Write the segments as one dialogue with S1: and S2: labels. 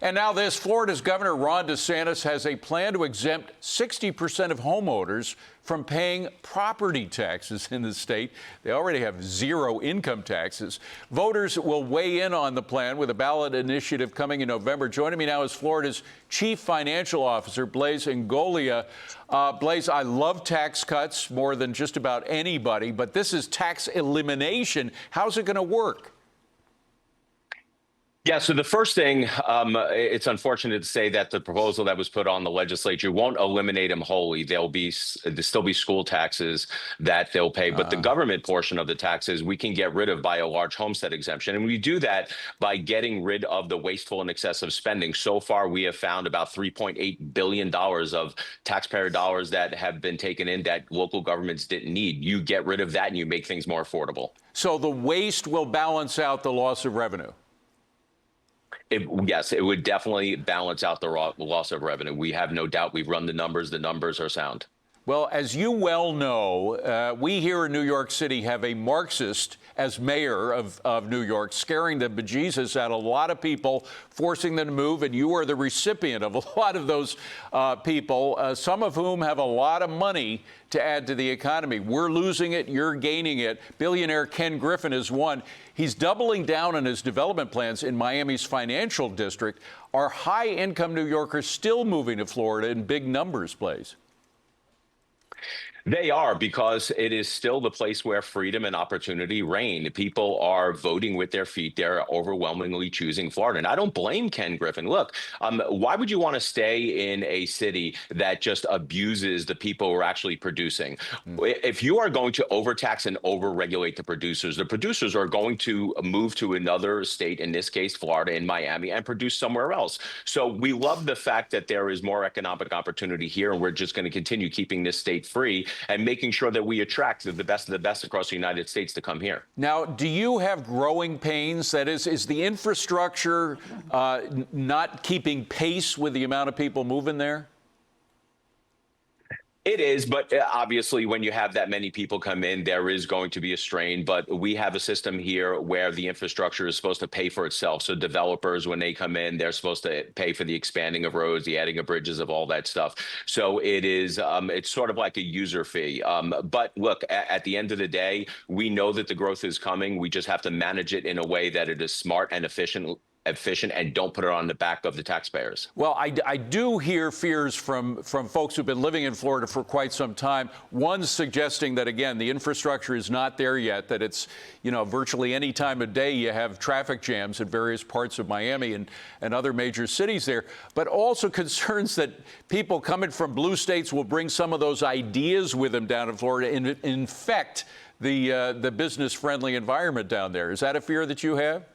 S1: And now this, Florida's Governor Ron DeSantis has a plan to exempt 60% of homeowners from paying property taxes in the state. They already have zero income taxes. Voters will weigh in on the plan with a ballot initiative coming in November. Joining me now is Florida's Chief Financial Officer, Blaise Ingoglia. Blaise, I love tax cuts more than just about anybody, but this is tax elimination. How's it going to work?
S2: Yeah, so the first thing, it's unfortunate to say that the proposal that was put on the legislature won't eliminate them wholly. There'll still be school taxes that they'll pay, but the government portion of the taxes we can get rid of by a large homestead exemption. And we do that by getting rid of the wasteful and excessive spending. So far, we have found about $3.8 billion of taxpayer dollars that have been taken in that local governments didn't need. You get rid of that and you make things more affordable.
S1: So the waste will balance out the loss of revenue.
S2: Yes, it would definitely balance out the loss of revenue. We have no doubt. We've run the numbers. The numbers are sound.
S1: Well, as you well know, we here in New York City have a Marxist as mayor of New York, scaring the bejesus out of a lot of people, forcing them to move, and you are the recipient of a lot of those people, some of whom have a lot of money to add to the economy. We're losing it, you're gaining it. Billionaire Ken Griffin is one. He's doubling down on his development plans in Miami's financial district. Are high-income New Yorkers still moving to Florida in big numbers, Blaise?
S2: They are, because it is still the place where freedom and opportunity reign. People are voting with their feet. They're overwhelmingly choosing Florida. And I don't blame Ken Griffin. Look, why would you want to stay in a city that just abuses the people who are actually producing? If you are going to overtax and overregulate the producers are going to move to another state, in this case, Florida and Miami, and produce somewhere else. So we love the fact that there is more economic opportunity here, and we're just going to continue keeping this state free and making sure that we attract the best of the best across the United States to come here.
S1: Now, do you have growing pains? That is the infrastructure not keeping pace with the amount of people moving there?
S2: It is, but obviously when you have that many people come in, there is going to be a strain. But we have a system here where the infrastructure is supposed to pay for itself. So developers, when they come in, they're supposed to pay for the expanding of roads, the adding of bridges, of all that stuff. So it is, it's sort of like a user fee. But look, at the end of the day, we know that the growth is coming. We just have to manage it in a way that it is smart and efficient, and don't put it on the back of the taxpayers.
S1: Well, I do hear fears from folks who've been living in Florida for quite some time. One suggesting that, again, the infrastructure is not there yet, that it's, you know, virtually any time of day you have traffic jams in various parts of Miami and other major cities there, but also concerns that people coming from blue states will bring some of those ideas with them down in Florida and infect the business-friendly environment down there. Is that a fear that you have?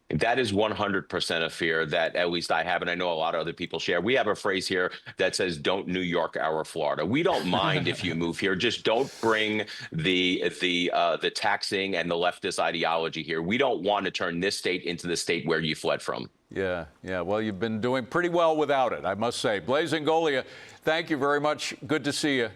S2: That is 100% a fear that at least I have, and I know a lot of other people share. We have a phrase here that says, "Don't New York our Florida." We don't mind if you move here. Just don't bring the taxing and the leftist ideology here. We don't want to turn this state into the state where you fled from.
S1: Yeah. Well, you've been doing pretty well without it, I must say. Blaise Ingoglia, thank you very much. Good to see you.